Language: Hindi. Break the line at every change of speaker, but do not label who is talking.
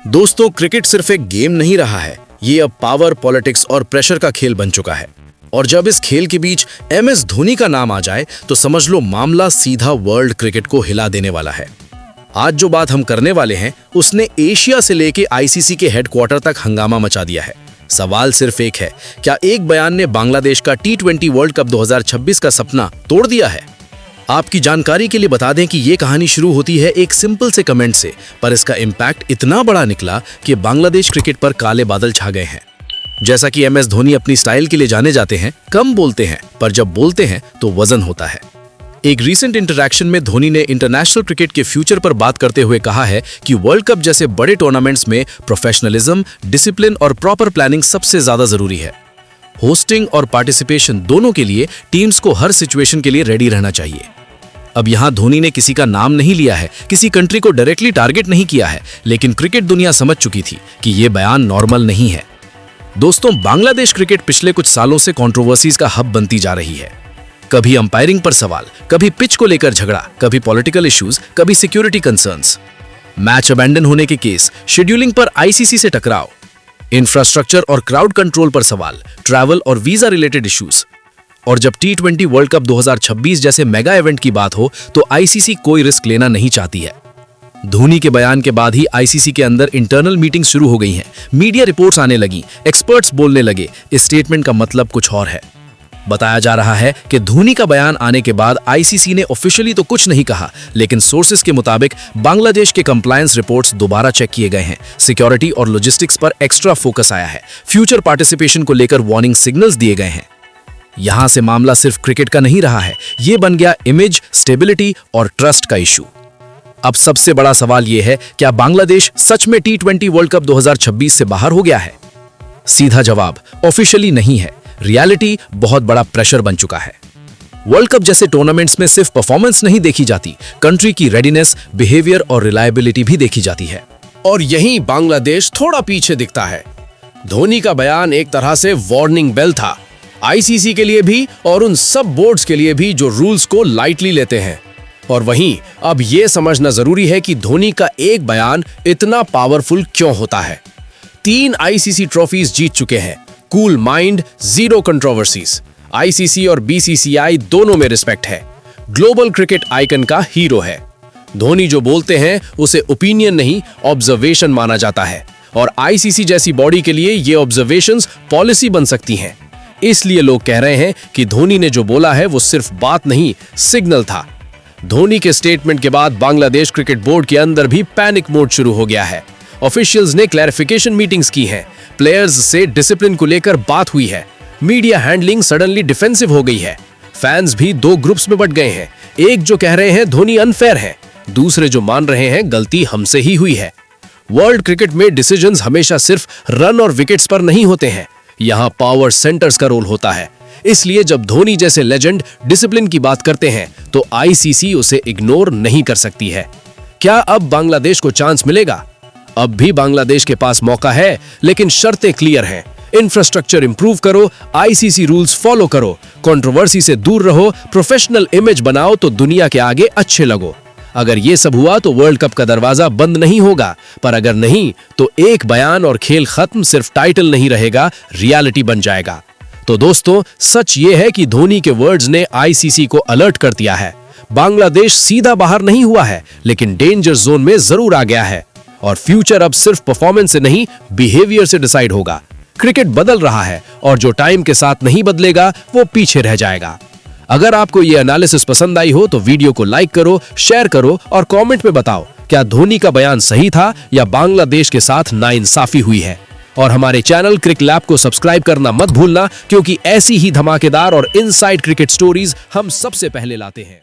दोस्तों, क्रिकेट सिर्फ एक गेम नहीं रहा है, ये अब पावर, पॉलिटिक्स और प्रेशर का खेल बन चुका है। और जब इस खेल के बीच MS धोनी का नाम आ जाए तो समझ लो मामला सीधा वर्ल्ड क्रिकेट को हिला देने वाला है। आज जो बात हम करने वाले हैं उसने एशिया से लेके ICC के हेडक्वार्टर तक हंगामा मचा दिया है। सवाल सिर्फ एक है, क्या एक बयान ने बांग्लादेश का T20 वर्ल्ड कप 2026 का सपना तोड़ दिया है? आपकी जानकारी के लिए बता दें कि ये कहानी शुरू होती है एक सिंपल से कमेंट से, पर इसका इम्पैक्ट इतना बड़ा निकला कि बांग्लादेश क्रिकेट पर काले बादल छा गए हैं। जैसा कि MS धोनी अपनी स्टाइल के लिए जाने जाते हैं, कम बोलते हैं पर जब बोलते हैं तो वजन होता है। एक रीसेंट इंटरैक्शन में धोनी ने इंटरनेशनल क्रिकेट के फ्यूचर पर बात करते हुए कहा है कि वर्ल्ड कप जैसे बड़े टूर्नामेंट्स में प्रोफेशनलिज्म, डिसिप्लिन और प्रॉपर प्लानिंग सबसे ज्यादा जरूरी है। होस्टिंग और पार्टिसिपेशन दोनों के लिए टीम्स को हर सिचुएशन के लिए रेडी रहना चाहिए। अब यहां धोनी ने किसी का नाम नहीं लिया है, किसी कंट्री को डायरेक्टली टारगेट नहीं किया है, लेकिन क्रिकेट दुनिया समझ चुकी थी कि यह बयान नॉर्मल नहीं है। दोस्तों, बांग्लादेश क्रिकेट पिछले कुछ सालों से कंट्रोवर्सीज का हब बनती जा रही है। कभी अंपायरिंग पर सवाल, कभी पिच को लेकर झगड़ा, कभी पॉलिटिकल इश्यूज, कभी सिक्योरिटी कंसर्न्स, मैच अबैंडन होने के केस, शेड्यूलिंग पर ICC से टकराव, इंफ्रास्ट्रक्चर और क्राउड कंट्रोल पर सवाल, ट्रैवल और वीजा रिलेटेड इश्यूज। और जब T20 वर्ल्ड कप 2026 जैसे मेगा इवेंट की बात हो तो ICC कोई रिस्क लेना नहीं चाहती है। धोनी के बयान के बाद ही ICC के अंदर इंटरनल मीटिंग शुरू हो गई हैं, मीडिया रिपोर्ट्स आने लगी, एक्सपर्ट्स बोलने लगे। इस स्टेटमेंट का मतलब कुछ और है। बताया जा रहा है कि धोनी का बयान आने के बाद ICC ने ऑफिशियली तो कुछ नहीं कहा, लेकिन सोर्सेस के मुताबिक बांग्लादेश के कंप्लायंस रिपोर्ट्स दोबारा चेक किए गए हैं, सिक्योरिटी और लॉजिस्टिक्स पर एक्स्ट्रा फोकस आया है, फ्यूचर पार्टिसिपेशन को लेकर वार्निंग सिग्नल्स दिए गए हैं। यहां से मामला सिर्फ क्रिकेट का नहीं रहा है, ये बन गया इमेज, स्टेबिलिटी और ट्रस्ट का इशू। अब सबसे बड़ा सवाल यह है, क्या बांग्लादेश सच में T20 वर्ल्ड कप 2026 से बाहर हो गया है? सीधा जवाब ऑफिशियली नहीं है। रियलिटी बहुत बड़ा प्रेशर बन चुका है। वर्ल्ड कप जैसे टूर्नामेंट्स में सिर्फ परफॉर्मेंस नहीं देखी जाती, कंट्री की रेडीनेस, बिहेवियर और रिलायबिलिटी भी देखी जाती है।
और यहीं बांग्लादेश थोड़ा पीछे दिखता है। धोनी का बयान एक तरह से वार्निंग बेल था, ICC के लिए भी और उन सब बोर्ड्स के लिए भी जो रूल्स को लाइटली लेते हैं। और वहीं अब यह समझना जरूरी है कि धोनी का एक बयान इतना पावरफुल क्यों होता है। 3 ICC ट्रॉफीज जीत चुके हैं, cool mind, zero controversies. ICC और BCCI दोनों में रिस्पेक्ट है, ग्लोबल क्रिकेट आइकन का हीरो है। धोनी जो बोलते हैं उसे ओपिनियन नहीं, ऑब्जर्वेशन माना जाता है। और ICC जैसी बॉडी के लिए ये ऑब्जर्वेशंस पॉलिसी बन सकती हैं। इसलिए लोग कह रहे हैं कि धोनी ने जो बोला है वो सिर्फ बात नहीं, सिग्नल था। धोनी के स्टेटमेंट के बाद बांग्लादेश क्रिकेट बोर्ड के अंदर भी पैनिक मोड शुरू हो गया है। ऑफिशियल्स ने क्लैरिफिकेशन मीटिंग्स की हैं, प्लेयर्स से डिसिप्लिन को लेकर बात हुई है, मीडिया हैंडलिंग सडनली डिफेंसिव हो गई है। फैंस भी 2 ग्रुप्स में बट गए हैं, एक जो कह रहे हैं धोनी अनफेयर है, दूसरे जो मान रहे हैं गलती हमसे ही हुई है। वर्ल्ड क्रिकेट में डिसीजंस हमेशा सिर्फ रन और विकेट्स पर नहीं होते हैं, यहां पावर सेंटर्स का रोल होता है। इसलिए जब धोनी जैसे लेजेंड डिसिप्लिन की बात करते हैं तो ICC उसे इग्नोर नहीं कर सकती है। क्या अब बांग्लादेश को चांस मिलेगा? अब भी बांग्लादेश के पास मौका है, लेकिन शर्तें क्लियर हैं। इंफ्रास्ट्रक्चर इंप्रूव करो, ICC रूल्स फॉलो करो, कंट्रोवर्सी से दूर रहो, प्रोफेशनल इमेज बनाओ तो दुनिया के आगे अच्छे लगो। अगर ये सब हुआ तो वर्ल्ड कप का दरवाजा बंद नहीं होगा, पर अगर नहीं तो एक बयान और खेल खत्म, सिर्फ टाइटल नहीं रहेगा, रियलिटी बन जाएगा। तो दोस्तों, सच ये है कि धोनी के वर्ड्स ने ICC को अलर्ट कर दिया है। बांग्लादेश सीधा बाहर नहीं हुआ है, लेकिन डेंजर जोन में जरूर आ गया है। और फ्यूचर अब सिर्फ परफॉर्मेंस से नहीं, बिहेवियर से डिसाइड होगा। क्रिकेट बदल रहा है और जो टाइम के साथ नहीं बदलेगा वो पीछे रह जाएगा। अगर आपको ये एनालिसिस पसंद आई हो तो वीडियो को लाइक करो, शेयर करो और कमेंट में बताओ, क्या धोनी का बयान सही था या बांग्लादेश के साथ नाइंसाफी हुई है। और हमारे चैनल क्रिक लैब को सब्सक्राइब करना मत भूलना, क्योंकि ऐसी ही धमाकेदार और इनसाइड क्रिकेट स्टोरीज हम सबसे पहले लाते हैं।